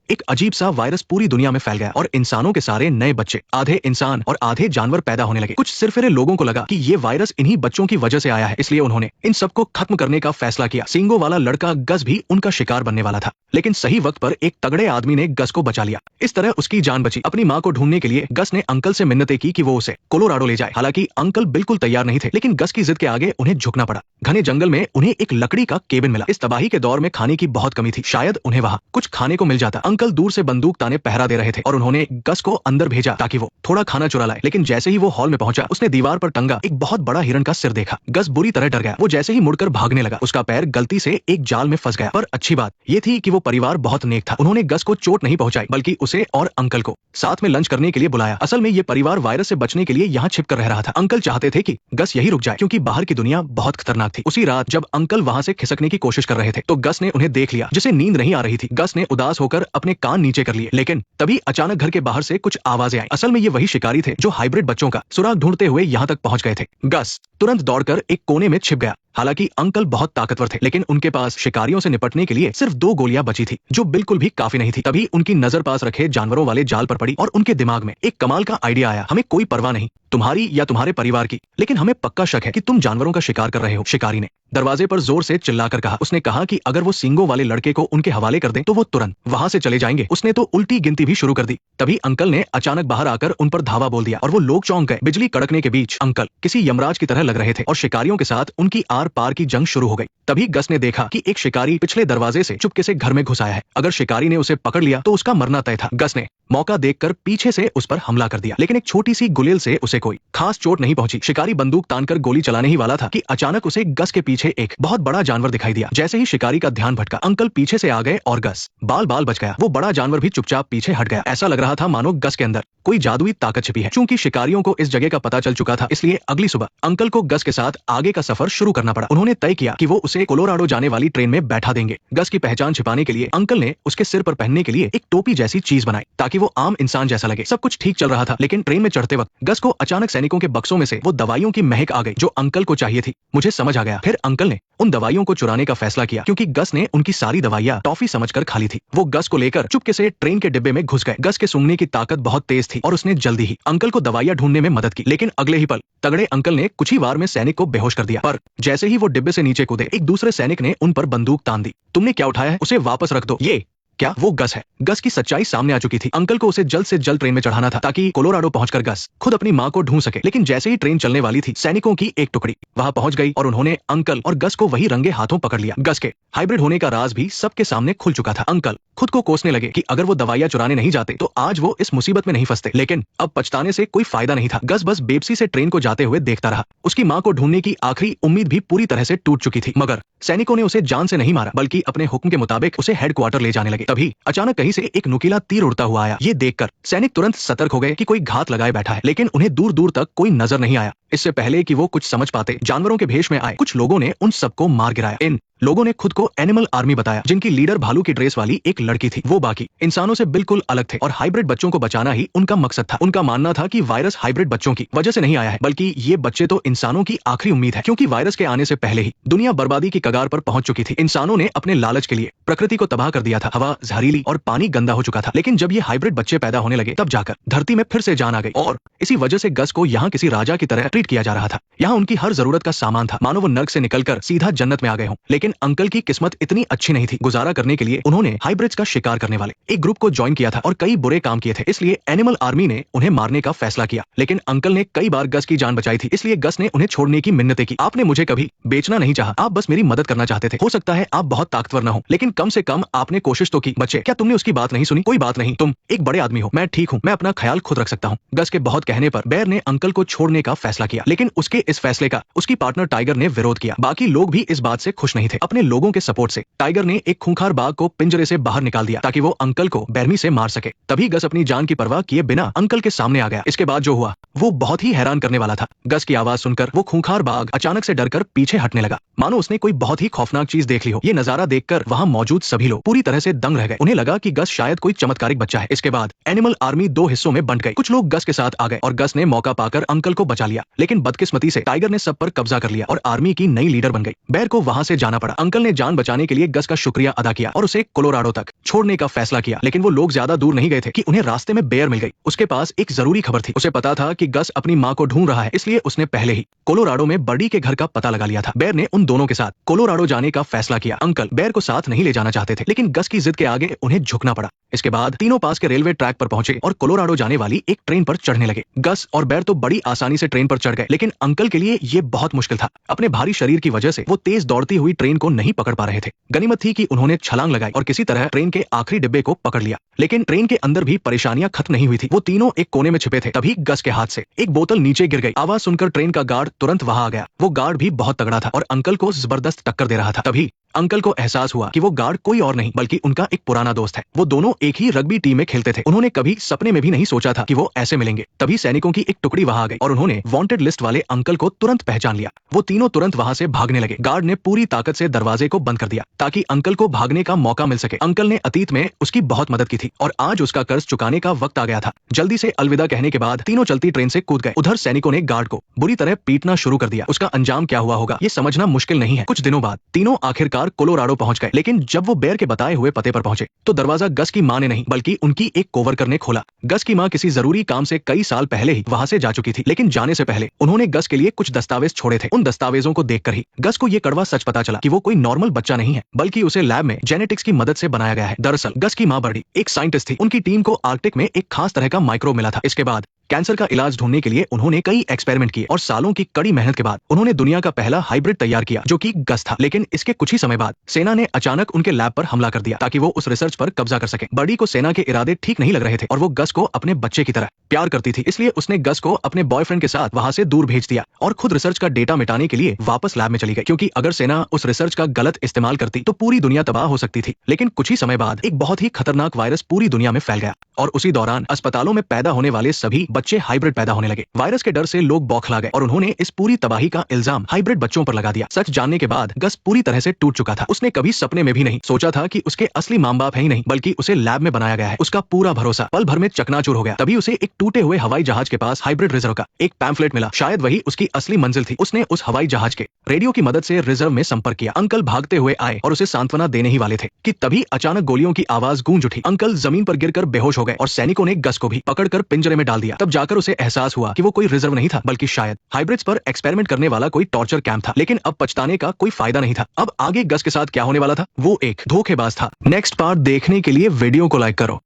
एक अजीब सा वायरस पूरी दुनिया में फैल गया और इंसानों के सारे नए बच्चे, आधे इंसान और आधे जानवर पैदा होने लगे। कुछ सिरफिरे लोगों को लगा कि ये वायरस इन्हीं बच्चों की वजह से आया है, इसलिए उन्होंने इन सबको खत्म करने का फैसला किया। सींगों वाला लड़का गस भी उनका शिकार बनने वाला था, लेकिन सही वक्त पर एक तगड़े आदमी ने गस को बचा लिया। इस तरह उसकी जान बची। अपनी माँ को ढूंढने के लिए गस ने अंकल से मिन्नतें की कि वो उसे कोलोराडो ले जाए। हालांकि अंकल बिल्कुल तैयार नहीं थे, लेकिन गस की जिद के आगे उन्हें झुकना पड़ा। घने जंगल में उन्हें एक लकड़ी का केबिन मिला। इस तबाही के दौर में खाने की बहुत कमी थी, शायद उन्हें वहाँ कुछ खाने को मिल जाता। अंकल दूर से बंदूक ताने पहरा दे रहे थे और उन्होंने गस को अंदर भेजा ताकि वो थोड़ा खाना चुरा लाए। लेकिन जैसे ही वो हॉल में पहुंचा, उसने दीवार पर टंगा एक बहुत बड़ा हिरण का सिर देखा। गस बुरी तरह डर गया। वो जैसे ही मुड़कर भागने लगा, उसका पैर गलती से एक जाल में फंस गया। पर अच्छी बात ये थी कि वो परिवार बहुत नेक था। उन्होंने गस को चोट नहीं पहुंचाई, बल्कि उसे और अंकल को साथ में लंच करने के लिए बुलाया। असल में ये परिवार वायरस से बचने के लिए यहाँ छिप कर रह रहा था। अंकल चाहते थे कि गस यही रुक जाए, क्योंकि बाहर की दुनिया बहुत खतरनाक थी। उसी रात जब अंकल वहाँ से खिसकने की कोशिश कर रहे थे, तो गस ने उन्हें देख लिया। जिसे नींद नहीं आ रही थी, गस ने उदास होकर अपने कान नीचे कर लिए। लेकिन तभी अचानक घर के बाहर से कुछ आवाजें आई। असल में ये वही शिकारी थे जो हाइब्रिड बच्चों का सुराग ढूंढते हुए यहाँ तक पहुंच गए थे। गस तुरंत दौड़कर एक कोने में छिप गया। हालांकि अंकल बहुत ताकतवर थे, लेकिन उनके पास शिकारियों से निपटने के लिए सिर्फ 2 गोलियां बची थी, जो बिल्कुल भी काफी नहीं थी। तभी उनकी नजर पास रखे जानवरों वाले जाल पर पड़ी और उनके दिमाग में एक कमाल का आइडिया आया। हमें कोई परवाह नहीं तुम्हारी या तुम्हारे परिवार की, लेकिन हमें पक्का शक है कि तुम जानवरों का शिकार कर रहे हो। शिकारी ने दरवाजे पर जोर से चिल्लाकर कहा। उसने कहा कि अगर वो सींगों वाले लड़के को उनके हवाले कर दें तो वो तुरंत वहां से चले जाएंगे। उसने तो उल्टी गिनती भी शुरू कर दी। तभी अंकल ने अचानक बाहर आकर उन पर धावा बोल दिया और वो लोग चौंक गए। बिजली कड़कने के बीच अंकल किसी यमराज की तरह लग रहे थे और शिकारियों के साथ उनकी आर पार की जंग शुरू हो गई। तभी गस ने देखा कि एक शिकारी पिछले दरवाजे से चुपके से घर में घुस आया है। अगर शिकारी ने उसे पकड़ लिया तो उसका मरना तय था। गस ने मौका देखकर पीछे से उस पर हमला कर दिया, लेकिन एक छोटी सी गुलेल से उसे कोई खास चोट नहीं पहुंची। शिकारी बंदूक तानकर गोली चलाने ही वाला था कि अचानक उसे गस के पीछे एक बहुत बड़ा जानवर दिखाई दिया। जैसे ही शिकारी का ध्यान भटका, अंकल पीछे से आ गए और गस बाल बाल बच गया। वो बड़ा जानवर भी चुपचाप पीछे हट गया। ऐसा लग रहा था मानो गस के अंदर कोई जादुई ताकत छिपी है। चूंकि शिकारियों को इस जगह का पता चल चुका था, इसलिए अगली सुबह अंकल को गस के साथ आगे का सफर शुरू करना पड़ा। उन्होंने तय किया कि वो उसे कोलोराडो जाने वाली ट्रेन में बैठा देंगे। गस की पहचान छिपाने के लिए अंकल ने उसके सिर पर पहनने के लिए एक टोपी जैसी चीज बनाई, ताकि वो आम इंसान जैसा लगे। सब कुछ ठीक चल रहा था, लेकिन ट्रेन में चढ़ते वक्त गस को अचानक सैनिकों के बक्सों में से वो दवाइयों की महक आ गई जो अंकल को चाहिए थी। मुझे समझ आ गया। फिर अंकल ने उन दवाइयों को चुराने का फैसला किया, क्योंकि गस ने उनकी सारी दवाइयां टॉफी समझकर खाली थी। वो गस को लेकर चुपके से ट्रेन के डिब्बे में घुस गए। गस के सूंघने की ताकत बहुत तेज थी और उसने जल्दी ही अंकल को दवाइयां ढूंढने में मदद की। लेकिन अगले ही पल तगड़े अंकल ने कुछ ही वार में सैनिक को बेहोश कर दिया। पर जैसे ही वो डिब्बे से नीचे कूदे, एक दूसरे सैनिक ने उन पर बंदूक तान दी। तुमने क्या उठाया है? उसे वापस रख दो। ये क्या? वो गस है। गस की सच्चाई सामने आ चुकी थी। अंकल को उसे जल्द से जल्द ट्रेन में चढ़ाना था, ताकि कोलोराडो पहुंचकर गस खुद अपनी मां को ढूंढ सके। लेकिन जैसे ही ट्रेन चलने वाली थी, सैनिकों की एक टुकड़ी वहां पहुंच गई और उन्होंने अंकल और गस को वही रंगे हाथों पकड़ लिया। गस के हाइब्रिड होने का राज भी सबके सामने खुल चुका था। अंकल खुद को कोसने लगे कि अगर वो दवाइयां चुराने नहीं जाते तो आज वो इस मुसीबत में नहीं फंसते। लेकिन अब पछताने से कोई फायदा नहीं था। गस बस बेबसी से ट्रेन को जाते हुए देखता रहा। उसकी मां को ढूंढने की आखिरी उम्मीद भी पूरी तरह से टूट चुकी थी। मगर सैनिकों ने उसे जान से नहीं मारा, बल्कि अपने हुक्म के मुताबिक उसे हेडक्वार्टर ले जाने लगे। तभी अचानक कहीं से एक नुकीला तीर उड़ता हुआ आया। ये देखकर सैनिक तुरंत सतर्क हो गए कि कोई घात लगाए बैठा है, लेकिन उन्हें दूर दूर तक कोई नजर नहीं आया। इससे पहले कि वो कुछ समझ पाते, जानवरों के भेष में आए कुछ लोगों ने उन सबको मार गिराया। इन लोगों ने खुद को एनिमल आर्मी बताया, जिनकी लीडर भालू की ड्रेस वाली एक लड़की थी। वो बाकी इंसानों से बिल्कुल अलग थे और हाइब्रिड बच्चों को बचाना ही उनका मकसद था। उनका मानना था कि वायरस हाइब्रिड बच्चों की वजह से नहीं आया है, बल्कि ये बच्चे तो इंसानों की आखिरी उम्मीद है, क्योंकि वायरस के आने से पहले ही दुनिया बर्बादी की कगार पर पहुंच चुकी थी। इंसानों ने अपने लालच के लिए प्रकृति को तबाह कर दिया था। हवा जहरीली और पानी गंदा हो चुका था। लेकिन जब ये हाइब्रिड बच्चे पैदा होने लगे, तब जाकर धरती में फिर से जान आ गई और इसी वजह से गस को यहाँ किसी राजा की तरह ट्रीट किया जा रहा था। यहाँ उनकी हर जरूरत का सामान था, मानो वो नर्क से निकलकर सीधा जन्नत में आ गए हों। लेकिन अंकल की किस्मत इतनी अच्छी नहीं थी। गुजारा करने के लिए उन्होंने हाइब्रिड्स का शिकार करने वाले एक ग्रुप को ज्वाइन किया था और कई बुरे काम किए थे। इसलिए एनिमल आर्मी ने उन्हें मारने का फैसला किया। लेकिन अंकल ने कई बार गस की जान बचाई थी, इसलिए गस ने उन्हें छोड़ने की मिन्नतें की। आपने मुझे कभी बेचना नहीं चाहा, आप बस मेरी मदद करना चाहते थे। हो सकता है आप बहुत ताकतवर न हो, लेकिन कम से कम आपने कोशिश तो की। बच्चे, क्या तुमने उसकी बात नहीं सुनी? कोई बात नहीं, तुम एक बड़े आदमी हो, मैं ठीक हूँ, मैं अपना ख्याल खुद रख सकता हूँ। गस के बहुत कहने पर बेर ने अंकल को छोड़ने का फैसला किया, लेकिन उसके इस फैसले का उसकी पार्टनर टाइगर ने विरोध किया। बाकी लोग भी इस बात से खुश नहीं थे। अपने लोगों के सपोर्ट से टाइगर ने एक खूंखार बाघ को पिंजरे से बाहर निकाल दिया, ताकि वो अंकल को बेरमी से मार सके। तभी गस अपनी जान की परवाह किए बिना अंकल के सामने आ गया। इसके बाद जो हुआ वो बहुत ही हैरान करने वाला था। गस की आवाज सुनकर वो खूंखार बाघ अचानक से डरकर पीछे हटने लगा, मानो उसने कोई बहुत ही खौफनाक चीज देख ली हो। ये नजारा देखकर वहां मौजूद सभी लोग पूरी तरह से दंग रह गए। उन्हें लगा कि गस शायद कोई चमत्कारिक बच्चा है। इसके बाद एनिमल आर्मी दो हिस्सों में बंट गई। कुछ लोग गस के साथ आ गए और गस ने मौका पाकर अंकल को बचा लिया, लेकिन बदकिस्मती से टाइगर ने सब पर कब्जा कर लिया और आर्मी की नई लीडर बन गई। बेयर को वहां से जाना पड़ा। अंकल ने जान बचाने के लिए गस का शुक्रिया अदा किया और उसे कोलोराडो तक छोड़ने का फैसला किया, लेकिन वो लोग ज्यादा दूर नहीं गए थे कि उन्हें रास्ते में बेयर मिल गई। उसके पास एक जरूरी खबर थी। उसे पता था कि गस अपनी माँ को ढूंढ रहा है, इसलिए उसने पहले ही कोलोराडो में बर्डी के घर का पता लगा लिया था। बेयर ने उन दोनों के साथ कोलोराडो जाने का फैसला किया। अंकल बेयर को साथ नहीं ले जाना चाहते थे, लेकिन गस की जिद के आगे उन्हें झुकना पड़ा। इसके बाद तीनों पास के रेलवे ट्रैक पर पहुंचे और कोलोराडो जाने वाली एक ट्रेन पर चढ़ने लगे। गस और बेयर तो बड़ी आसानी से ट्रेन पर चढ़ गए, लेकिन अंकल के लिए ये बहुत मुश्किल था। अपने भारी शरीर की वजह से वो तेज दौड़ती हुई ट्रेन को नहीं पकड़ पा रहे थे। गनीमत थी कि उन्होंने छलांग लगाई और किसी तरह ट्रेन के आखिरी डिब्बे को पकड़ लिया, लेकिन ट्रेन के अंदर भी परेशानियां खत्म नहीं हुई थी। वो तीनों एक कोने में छिपे थे। तभी गस के हाथ से एक बोतल नीचे गिर गई। आवाज सुनकर ट्रेन का गार्ड तुरंत वहां आ गया। वो गार्ड भी बहुत तगड़ा था और अंकल को जबरदस्त टक्कर दे रहा था। तभी अंकल को एहसास हुआ कि वो गार्ड कोई और नहीं बल्कि उनका एक पुराना दोस्त है। वो दोनों एक ही रग्बी टीम में खेलते थे। उन्होंने कभी सपने में भी नहीं सोचा था कि वो ऐसे मिलेंगे। तभी सैनिकों की एक टुकड़ी वहां आ गई और उन्होंने वांटेड लिस्ट वाले अंकल को तुरंत पहचान लिया। वो तीनों तुरंत वहां से भागने लगे। गार्ड ने पूरी ताकत से दरवाजे को बंद कर दिया ताकि अंकल को भागने का मौका मिल सके। अंकल ने अतीत में उसकी बहुत मदद की थी और आज उसका कर्ज चुकाने का वक्त आ गया था। जल्दी से अलविदा कहने के बाद तीनों चलती ट्रेन से कूद गए। उधर सैनिकों ने गार्ड को बुरी तरह पीटना शुरू कर दिया। उसका अंजाम क्या हुआ होगा ये समझना मुश्किल नहीं है। कुछ दिनों बाद तीनों आखिरकार कोलोराडो पहुंच गए, लेकिन जब वो बेयर के बताए हुए पते पर पहुंचे तो दरवाजा गस की मां ने नहीं बल्कि उनकी एक कोवर्कर ने खोला। गस की मां किसी जरूरी काम से कई साल पहले ही वहां से जा चुकी थी, लेकिन जाने से पहले उन्होंने गस के लिए कुछ दस्तावेज छोड़े थे। उन दस्तावेजों को देखकर ही गस को ये कड़वा सच पता चला कि वो कोई नॉर्मल बच्चा नहीं है, बल्कि उसे लैब में जेनेटिक्स की मदद से बनाया गया है। दरअसल गस की मां बर्डी एक साइंटिस्ट थी। उनकी टीम को आर्कटिक में एक खास तरह का माइक्रोब मिला था। इसके बाद कैंसर का इलाज ढूंढने के लिए उन्होंने कई एक्सपेरिमेंट किए और सालों की कड़ी मेहनत के बाद उन्होंने दुनिया का पहला हाइब्रिड तैयार किया जो कि गस था। लेकिन इसके कुछ ही समय बाद सेना ने अचानक उनके लैब पर हमला कर दिया ताकि वो उस रिसर्च पर कब्जा कर सके। बर्डी को सेना के इरादे ठीक नहीं लग रहे थे और वो गस को अपने बच्चे की तरह प्यार करती थी, इसलिए उसने गस को अपने बॉयफ्रेंड के साथ वहां से दूर भेज दिया और खुद रिसर्च का डेटा मिटाने के लिए वापस लैब में चली गई, क्योंकि अगर सेना उस रिसर्च का गलत इस्तेमाल करती तो पूरी दुनिया तबाह हो सकती थी। लेकिन कुछ ही समय बाद एक बहुत ही खतरनाक वायरस पूरी दुनिया में फैल गया और उसी दौरान अस्पतालों में पैदा होने वाले सभी बच्चे हाइब्रिड पैदा होने लगे। वायरस के डर से लोग बौखला गए और उन्होंने इस पूरी तबाही का इल्जाम हाइब्रिड बच्चों पर लगा दिया। सच जानने के बाद गस पूरी तरह से टूट चुका था। उसने कभी सपने में भी नहीं सोचा था कि उसके असली माँ बाप है ही नहीं बल्कि उसे लैब में बनाया गया है। उसका पूरा भरोसा पल भर में चकनाचूर हो गया। तभी उसे एक टूटे हुए हवाई जहाज के पास हाइब्रिड रिजर्व का एक पैम्फलेट मिला। शायद वही उसकी असली मंजिल थी। उसने उस हवाई जहाज के रेडियो की मदद से रिजर्व में संपर्क किया। अंकल भागते हुए आए और उसे सांत्वना देने ही वाले थे कि तभी अचानक गोलियों की आवाज गूंज उठी। अंकल जमीन पर गिरकर बेहोश हो गए और सैनिकों ने गस को भी पकड़कर पिंजरे में डाल दिया। तब जाकर उसे एहसास हुआ कि वो कोई रिजर्व नहीं था बल्कि शायद हाइब्रिड्स पर एक्सपेरिमेंट करने वाला कोई टॉर्चर कैंप था। लेकिन अब पछताने का कोई फायदा नहीं था। अब आगे गस के साथ क्या होने वाला था वो एक धोखेबाज था। नेक्स्ट पार्ट देखने के लिए वीडियो को लाइक करो।